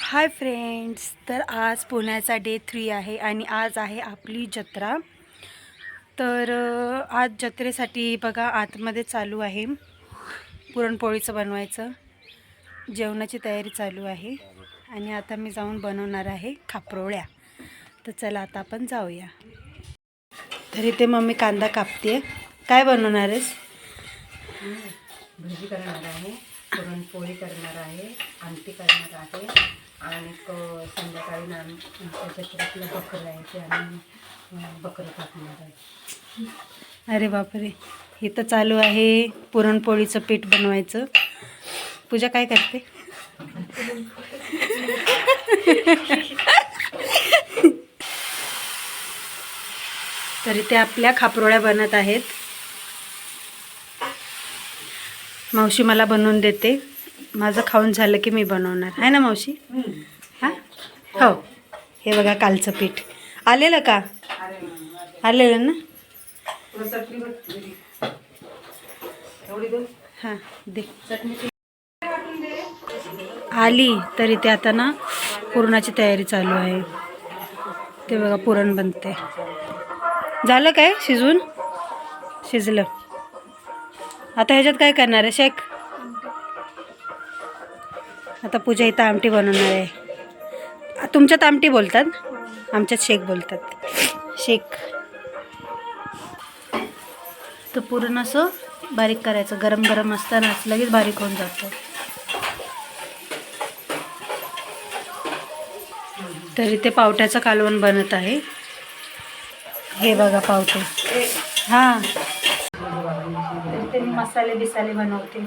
Hi friends, तर आज पुण्याचा डे 3 आहे आणि आज आहे आपली जत्रा. तर आज जत्रेसाठी बघा आतमध्ये चालू आहे पुरणपोळीचं बनवायचं, जेवणाची तयारी चालू आहे आणि आता मी जाऊन बनवणार आहे खापरोळ्या. तर चला आता आपण जाऊया. तर इथे मम्मी कांदा कापते. काय बनवणार आहेस? भजी करणार आहे, पुरणपोळी करणार आहे, आमटी करणार आहे आणि संध्याकाळी त्याच्यातलं बकरं आहे ते आम्ही बकरं टाकणार आहे. अरे बापरे, इथं चालू आहे पुरणपोळीचं पीठ बनवायचं. पूजा काय करते? तरी ते आपल्या खापरोळ्या बनत आहेत. मावशी मला बनवून देते. माझं खाऊन झालं की मी बनवणार आहे ना मावशी? हां हो. हे बघा कालचं पीठ आलेलं का? आलेलं ना? हां दे. आली तरी ते आता ना पुरणाची तयारी चालू आहे. ते बघा पुरण बनते. झालं काय शिजून? शिजलं. आता ह्याच्यात काय करणार आहे? शेक. आता पूजा इथं आमटी बनवणार आहे. तुमच्यात आमटी बोलतात, आमच्यात शेक बोलतात. शेक. तर पुरण असं बारीक करायचं, गरम गरम असताना लगेच बारीक होऊन जातं. तरी ते पावट्याचं कालवण बनत आहे. हे बघा पावटे. हां, तरी ते मी मसाले बिसाले बनवते.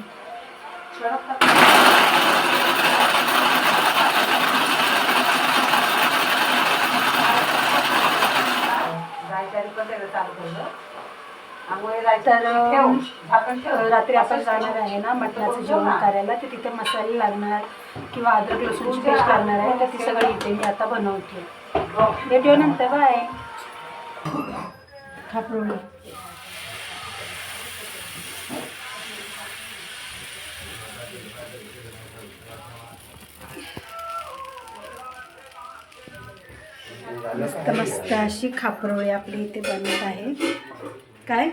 तर रात्री आपण जाणार आहे ना मटणाचं जेवण करायला, तर तिथे मसाले लागणार किंवा अद्रक लसूणची पेस्ट लागणार आहे. तर ती सगळी इथे मी आता बनवते. भेटू नंतर. बाय. खापरोळी. मस्त मस्त अशी खापरोळी आपली इथे बनत आहे. काय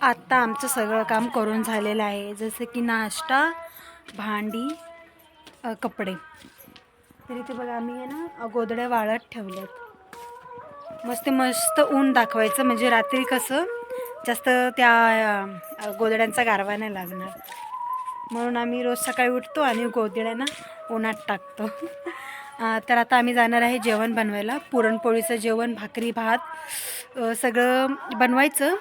आत्ता आमचं सगळं काम करून झालेलं आहे, जसं की नाश्ता, भांडी, कपडे. तर इथे बघा आम्ही आहे ना गोधड्या वाळत ठेवल्यात. मस्त ऊन दाखवायचं, म्हणजे रात्री कसं जास्त त्या गोधड्यांचा गारवा नाही लागणार, म्हणून आम्ही रोज सकाळी उठतो आणि गोधड्यांना उन्हात टाकतो. तर आता आम्ही जाणार आहे जेवण बनवायला. पुरणपोळीचं जेवण, भाकरी भात सगळं बनवायचं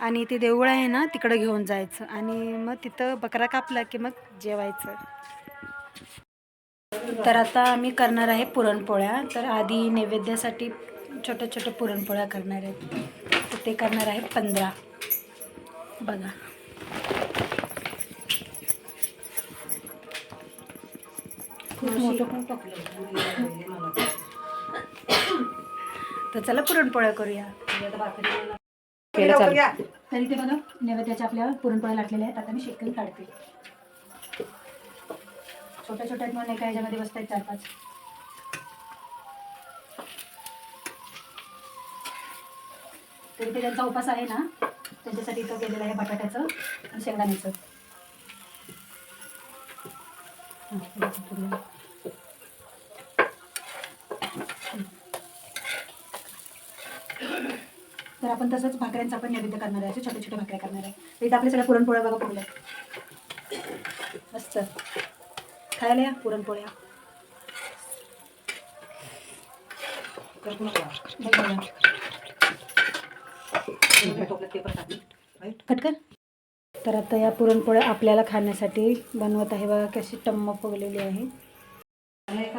आणि ते देऊळ आहे ना तिकडं घेऊन जायचं आणि मग तिथं बकरा कापला की मग जेवायचं. तर आता आम्ही करणार आहे पुरणपोळ्या. तर आधी नैवेद्यासाठी छोट्या छोट्या पुरणपोळ्या करणार आहेत. तर ते करणार आहे 15. बघा खूप मोठं पण टाकलं. तर चला पुरणपोळ्या करूया. तरी ते बघा नैवेद्याच्या आपल्या पुरणपोळ्या लाटलेल्या आहेत. आता मी शेकून काढते. छोट्या छोट्या म्हणून एका ह्याच्यामध्ये बसतात 4-5. तरी ते त्यांचा उपास आहे ना, त्यांच्यासाठी इथं केलेलं आहे बटाट्याचं आणि शेंगदाण्याचं. तर आपण तसंच भाकऱ्यांचा पण नैवेद्य करणार आहे. असे छोटे छोटे भाकऱ्या करणार आहे. तर इथं आपल्या सगळ्या पुरणपोळ्या बघा पुरल्या मस्त. खायला या पुरणपोळ्या. कटकर. तर आता या पुरणपोळ्या आपल्याला खाण्यासाठी बनवत आहे. बघा कशी टम्म फुगलेली आहे.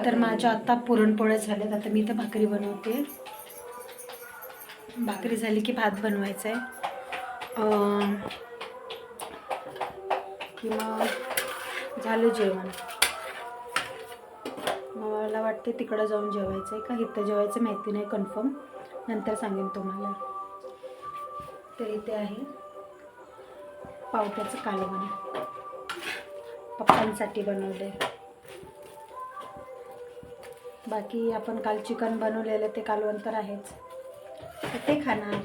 तर माझ्या आता पुरणपोळ्या झाल्यात. आता मी इथं भाकरी बनवते. भाकरी झाली की भात बनवायचा आहे किंवा झालं जेवण. मला वाटते तिकडं जाऊन जेवायचं आहे का इथं जेवायचं माहिती नाही कन्फर्म, नंतर सांगेन तुम्हाला. तर इथे आहे पावट्याचं कालवण, पप्पांसाठी बनवले. बाकी आपण काल चिकन बनवलेलं ते कालवण तर आहेच, तर ते खाणार.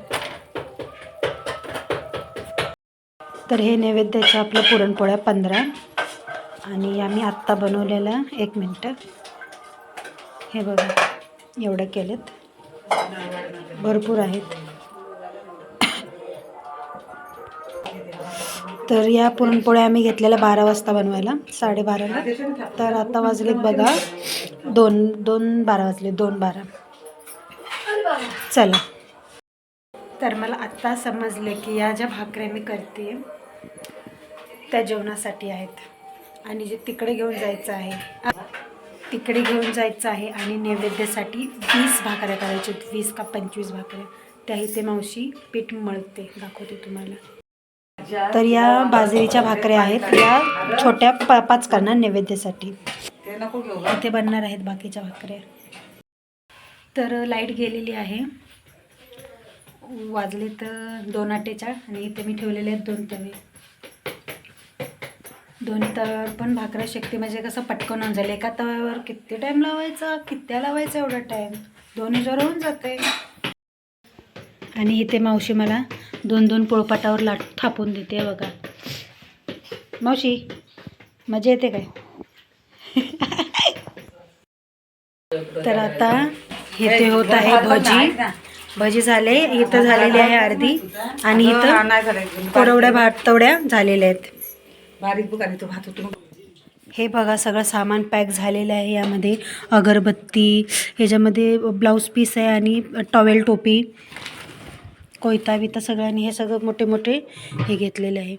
तर हे नैवेद्याचं आपलं पुरणपोळ्या 15 आणि आम्ही आत्ता बनवलेलं 1 मिनटं. हे बघा एवढं केलेत, भरपूर आहेत. तर या पुरणपोळ्या आम्ही घेतलेल्या 12 वाजता बनवायला, 12:30ला. तर आता वाजलेत बघा 12 वाजले, 2:12. चला. तर मला आत्ता समजले की या ज्या भाकऱ्या मी करते त्या जेवणासाठी आहेत आणि जे तिकडे घेऊन जायचं आहे आणि नैवेद्यासाठी 20 भाकऱ्या करायच्या, 20 का 25 भाकऱ्या. त्या इथे मावशी पीठ मळते, दाखवते तुम्हाला. तर या बाजरीच्या भाकऱ्या आहेत, या छोट्या 5 करणार नैवेद्यासाठी. इथे बनणार आहेत बाकीच्या भाकऱ्या. तर लाईट गेलेली आहे, वाजले तर 2:48 आणि इथे मी ठेवलेले आहेत 2 तवे. 2 तव्यावर पण भाकऱ्या शेकते, म्हणजे कसं पटकन होऊन जाईल. एका तव्यावर किती टाईम लावायचा, कित्या लावायचा एवढा टाईम, 2 जर होऊन जाते. आणि इथे मावशी मला 2 पोळपाटावर थापून देते बघा. मावशी मजा येते काय? तर आता इथे होत आहे भजी झाले, इथं झालेली आहे अर्धी आणि इथं कोरवड्या भातवड्या झालेल्या आहेत. हे बघा सगळं सामान पॅक झालेलं आहे. यामध्ये अगरबत्ती, ह्याच्यामध्ये ब्लाऊज पीस आहे आणि टॉवेल, टोपी, कोयता बिता सगळ्यांनी हे सगळं मोठे मोठे हे घेतलेले आहे.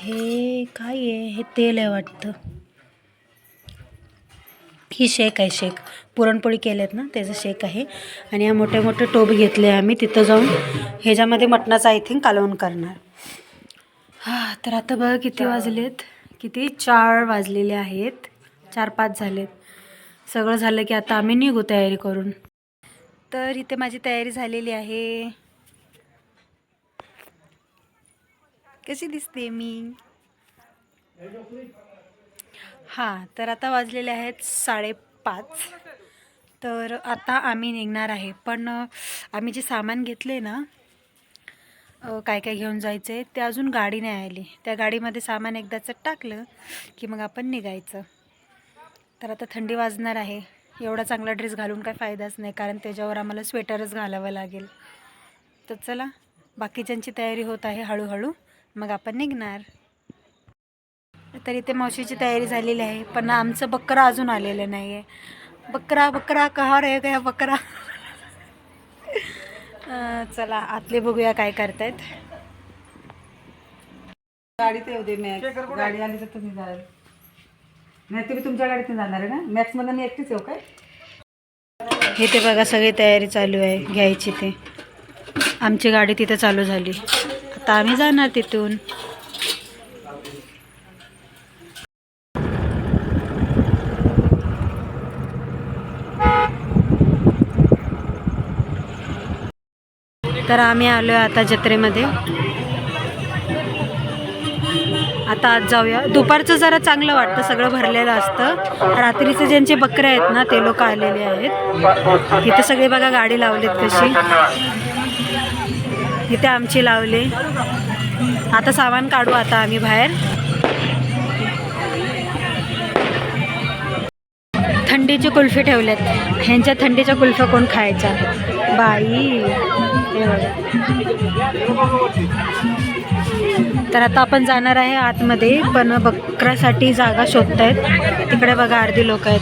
हे काय आहे? हे तेल आहे वाटतं. ही शेक आहे, शेक पुरणपोळी केल्यात ना त्याचं शेक आहे. आणि या मोठे मोठे टोप घेतले आम्ही, तिथं जाऊन ह्याच्यामध्ये मटणाचं आय थिंक कालवण करणार. तर आता बघा किती वाजलेत, 4 वाजलेले आहेत, 4-5 झालेत. सगळं झालं की आता आम्ही निघू तयारी करून. तर इथे माझी तयारी झालेली आहे. कशी दिसते मी? तर आता वाजलेले आहेत 5:30. तर आता आम्ही निघणार आहे. पण आम्ही जे सामान घेतले ना, काय काय घेऊन जायचं आहे ते अजून गाडी नाही आली. त्या गाडीमध्ये सामान एकदाचं टाकलं की मग आपण निघायचं. तर आता थंडी वाजणार आहे. एवढा चांगला ड्रेस घालून काय फायदाच नाही, कारण त्याच्यावर आम्हाला स्वेटरच घालावं लागेल. तर चला, बाकीच्यांची तयारी होत आहे हळूहळू, मग आपण निघणार. तर इथे मावशीची तयारी झालेली आहे, पण आमचं बकरा अजून आलेलं नाही आहे. बकरा कहा रे गया बकरा. चला आतले बघूया काय करतायत. गाडीत येऊ दे मॅक्स, गाडी आली तर तुम्ही जाल. नाही तुम्ही तुमच्या गाडीतून जाणार आहे ना? मॅक्समध्ये मी एकटीच येऊ काय? इथे बघा सगळी तयारी चालू आहे घ्यायची. ते आमची गाडी तिथे चालू झाली, आता आम्ही जाणार तिथून. तर आम्ही आलो आहे आता जत्रेमध्ये. आता आज जाऊया. दुपारचं जरा चांगलं वाटतं, सगळं भरलेलं असतं. रात्रीचे ज्यांचे बकरे आहेत ना ते लोक आलेले आहेत. इथे सगळे बघा गाडी लावलीत कशी, इथे आमची लावले. आता सामान काढू आता आम्ही बाहेर. थंडीची कुल्फी ठेवल्यात, ह्यांच्या थंडीच्या कुल्फ्या कोण खायच्या बाई. तर आता आपण जाणार आहे आतमध्ये, पण बकऱ्यासाठी जागा शोधतायत. तिकडे बघा अर्धी लोक आहेत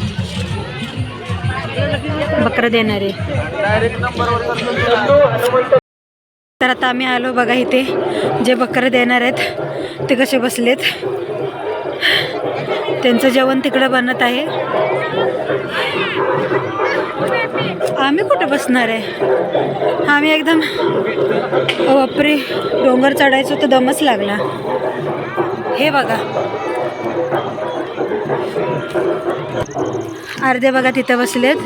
बकरं देणारे. तर आता आम्ही आलो बघा इथे, जे बकरं देणार आहेत ते कसे बसलेत. त्यांचं जेवण तिकडे बनत आहे. आम्ही कुठे बसणार आहे? आम्ही एकदम बापरे, डोंगर चढायचो तर दमच लागला. हे बघा अर्धे बघा तिथे बसलेत.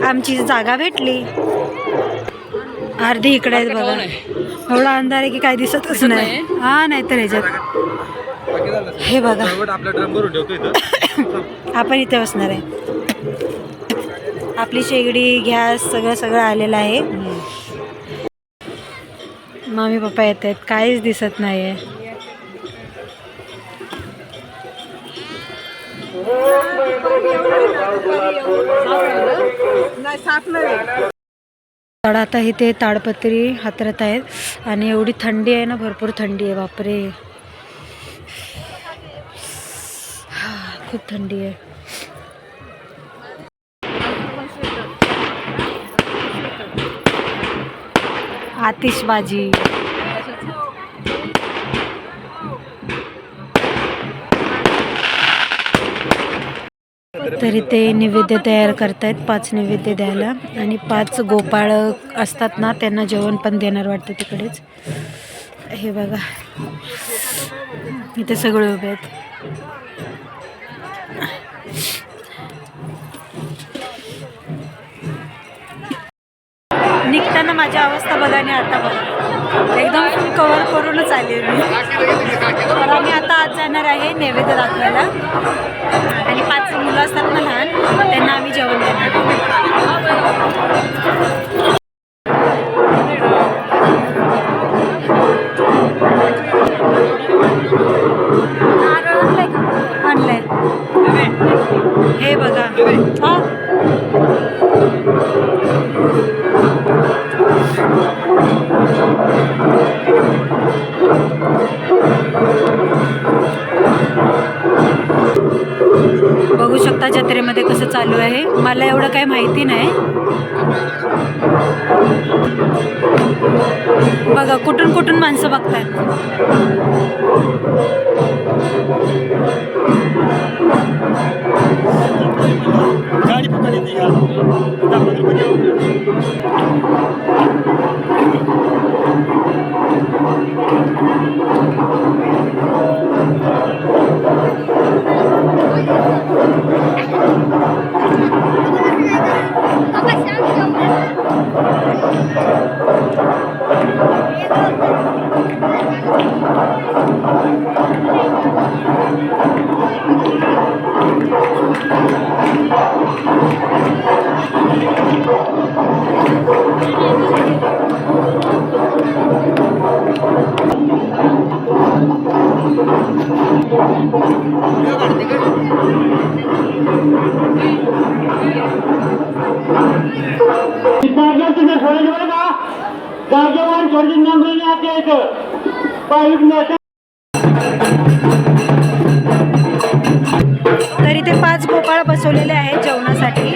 आमची जागा भेटली. अर्धी इकडे आहेत बघा. एवढा अंधार आहे की काय दिसतच नाही. नाही तर ह्याच्यात हे बघा आपल्या ड्रम भरून ठेवतो इथं. आपण इथे बसणार आहे. आपली शेगडी गॅस सगळं आलेलं आहे. मम्मी पप्पा येत आहेत, काहीच दिसत नाही आहे. तर आता इथे ताडपत्री हातरत आहेत आणि एवढी थंडी आहे ना, भरपूर थंडी आहे. बापरे, खूप थंडी आहे. आतिषबाजी. तरी ते नैवेद्य तयार करतायत, 5 नैवेद्य द्यायला. आणि 5 गोपाळ असतात ना, त्यांना जेवण पण देणार वाटतं तिकडेच. हे बघा इथे सगळे उभे आहेत. निघताना माझी अवस्था बघा आणि आता बघा, एकदम फुल कव्हर करूनच आले मी. तर आम्ही आता आज जाणार आहे नैवेद्य दाखवायला. आणि 5 मुलं असतात ना लहान, त्यांना आम्ही जेवण देणार. आणलंय हे बघा. बघू शकता जत्रेमध्ये कसं चालू आहे. मला एवढं काही माहिती नाही. बघा कुठून कुठून माणसं बघतात. तरी ते 5 गोपाळ बसवलेले आहेत जेवणासाठी.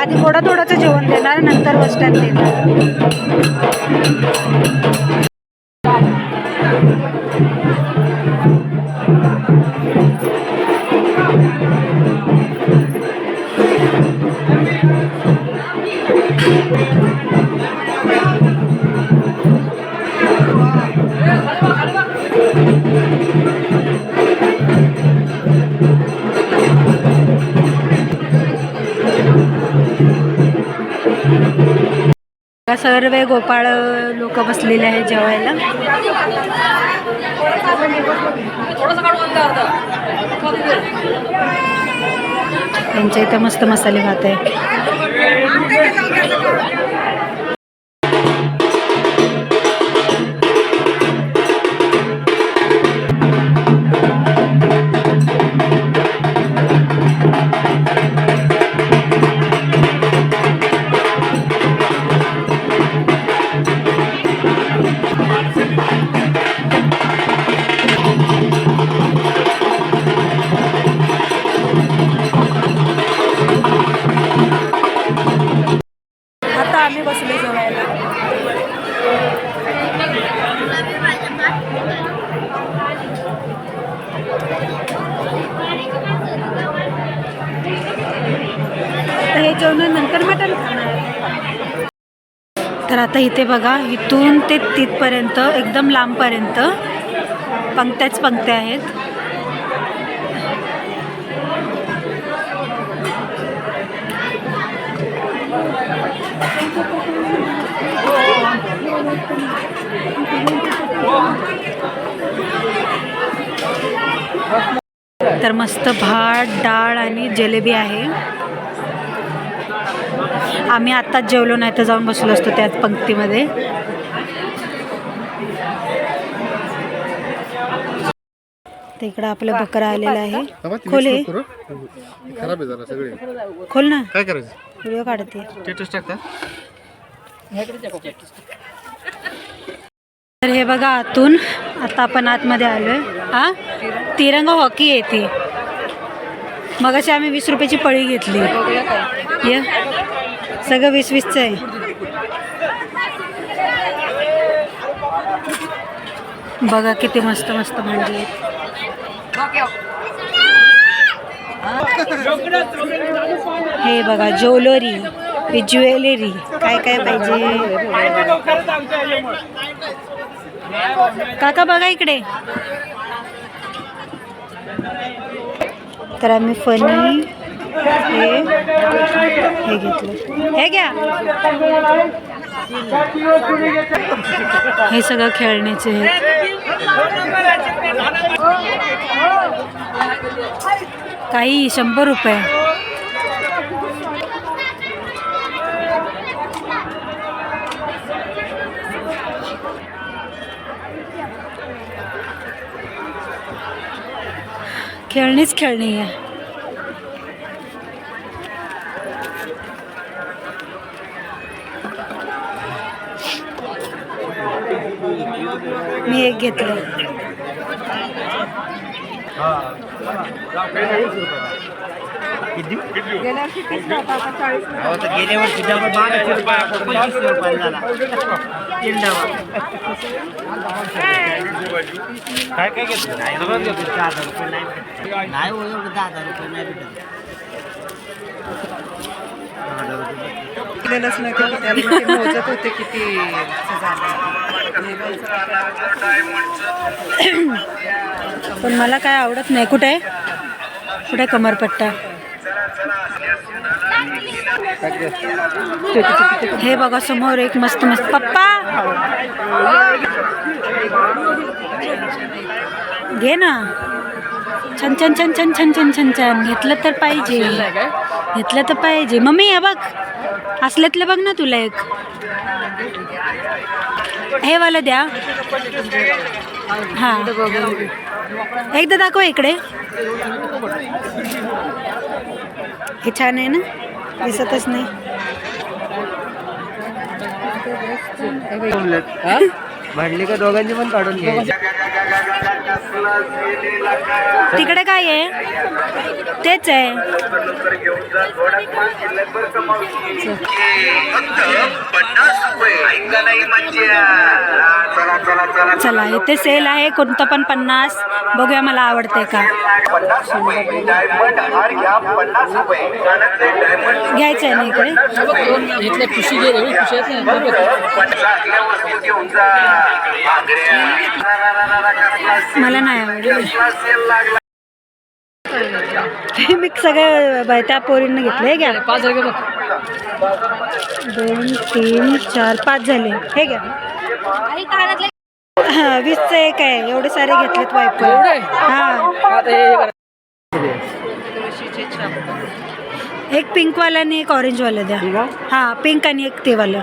आधी थोडं जेवण देणार, नंतर बस स्टँड देणार. सर्व गोपाळ लोक बसलेले आहेत जेवायला. त्यांच्या इथं मस्त मसाले भात आहे. आम्ही बसले जेवायला. हे जेवणानंतर मटण खाणार. तर आता इथे बघा, इथून ते तिथपर्यंत एकदम लांबपर्यंत पंक्त्याच पंक्त्या आहेत. तर मस्त भात डाळ आणि जिलेबी आहे. आम्ही आत्ताच जेवलो नाही तर जाऊन बसलो असतो त्याच पंक्तीमध्ये. तर इकडं आपलं बकरा आलेलं आहे. खोले खराब आहे जरा सगळे. खोल ना, काय करायचं? व्हिडिओ काढते. स्टेटस टाकता. तर हे बघा आतून, आता आपण आतमध्ये आलोय. हा तिरंगा हॉकी आहे ती. मगाशी आम्ही 20 रुपयाची पळी घेतली. ये सगळं 20-20चं आहे. बघा किती मस्त मस्त भांडी आहेत. हे बघा ज्वेलरी, ही ज्वेलरी काय काय पाहिजे. काका बघा इकडे. तर आम्ही फनी हे घेतलं. हे घ्या. हे सगळं खेळण्याचे आहेत. काही 100 रुपये. खेळणीच खेळणी आहे. मी एक घेतलं. गेल्या वर्षी डबल 1200 रुपये 25 रुपये झाला. काय काय घेतलं? 10,000 रुपये नाही हो, एवढं 10,000 रुपये नाही भेटत. मोजत होते किती पण मला काय आवडत नाही. कुठे कुठे कमरपट्टा. हे बघा समोर एक मस्त मस्त. पप्पा घे ना. छान छान छान छान छान छान छान छान. घेतलं तर पाहिजे, घेतलं तर पाहिजे. मम्मी हे बघ असल्यातलं बघ ना तुला एक. हे वाला द्या. हां एकदा दाखव इकडे. हे छान आहे ना, दिसतच नाही. भांडली का दोघांची पण काढून घे. तिकडे काय आहे? तेच आहे. चला इथे सेल आहे, कोणतं पण 50. बघूया मला आवडते का. घ्यायचं आहे ना इकडे. मला नाही आवडलं. मी सगळं त्या पोरींना घेतलं. हे घ्या. 2 3 4 5 झाले. हे घ्या. 20चं एक आहे. एवढे सारे घेतलेत वायपर. हां एक पिंकवाला आणि एक ऑरेंजवाला द्या. हां पिंक आणि एक ते वाला.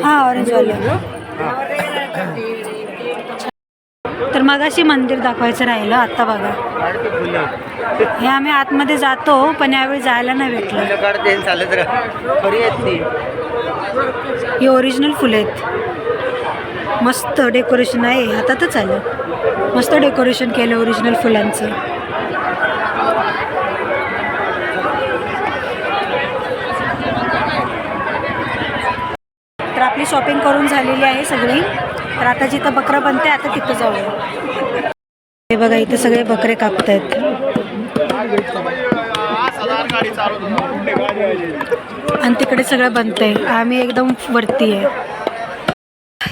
हां ऑरेंजवाला. तर मगाशी मंदिर दाखवायचं राहिलं. आत्ता बघा हे आम्ही आतमध्ये जातो पण यावेळी जायला नाही भेटलं. ही ओरिजिनल फुलं आहेत. मस्त डेकोरेशन आहे. हातातच आलं. मस्त डेकोरेशन केलं ओरिजिनल फुलांचं. तर आपली शॉपिंग करून झालेली आहे सगळी. तर आता जिथं बकरं बनते आता तिथं जाऊया. हे बघा इथं सगळे बकरे कापत आहेत. आणि तिकडे सगळं बनतंय. आम्ही एकदम वरती आहे.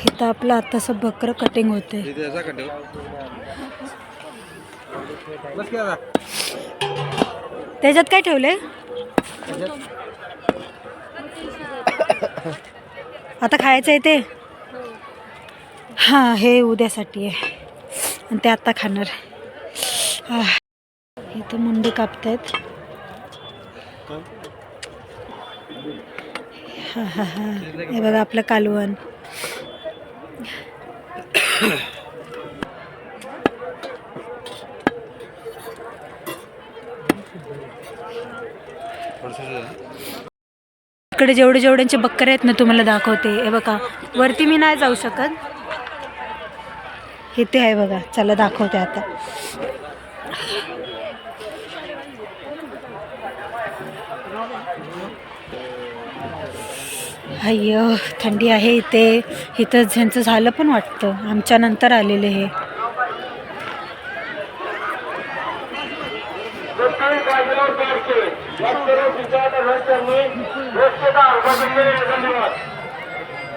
इथं आपलं आताचं बकरं कटिंग होते. त्याच्यात काय ठेवले? आता खायचं आहे ते. हां, हे उद्यासाठी आहे आणि ते आत्ता खाणार. इथं मुंडी कापतायत. हां हां हां, हे बघा आपलं कालवण. इकडे जेवढ्यांचे बकरे आहेत ना तुम्हाला दाखवते. हे बघा वरती मी नाही जाऊ शकत. इथे आहे बघा, चला दाखवते आता. अय्यो थंडी आहे इथे. इथं ह्यांचं झालं पण वाटतं, आमच्या नंतर आलेले हे.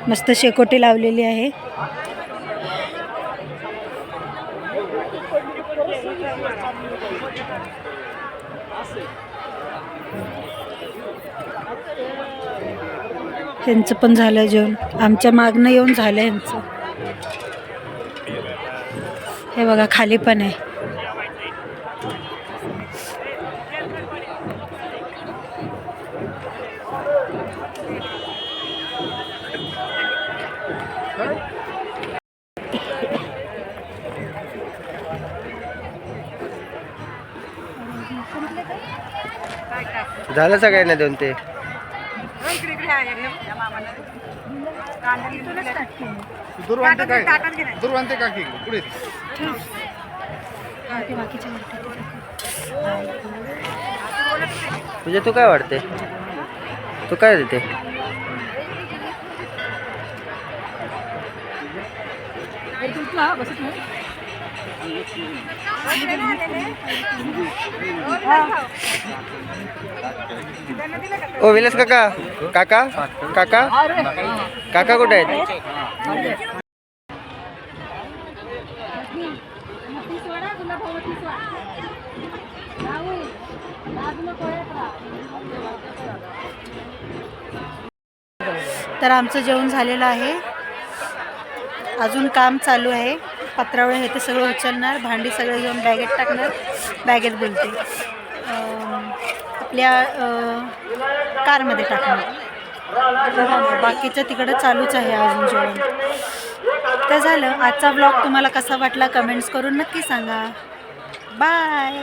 मस्त शेकोटी लावलेली आहे. ह्यांचं पण झालं जेवण, आमच्या मागणं येऊन झालं ह्यांचं. हे बघा खाली पण आहे. झालं सगळ्यांना देऊन ते. दुर्वांते काकी पुढे तुझे तू काय वाटते? तू काय देते? ओ विलास काका, काका काका काका कुठे आहेत? तर आमचं जेवण झालेलं आहे. अजून काम चालू आहे. पत्रावळे हे ते सगळं उचलणार, भांडी सगळं घेऊन बॅगेत टाकणार. बॅगेत बोलते आपल्या कारमध्ये टाकणार. बाकीचं तिकडं चालूच आहे अजून जेवण. तर झालं. आजचा ब्लॉग तुम्हाला कसा वाटला कमेंट्स करून नक्की सांगा. बाय.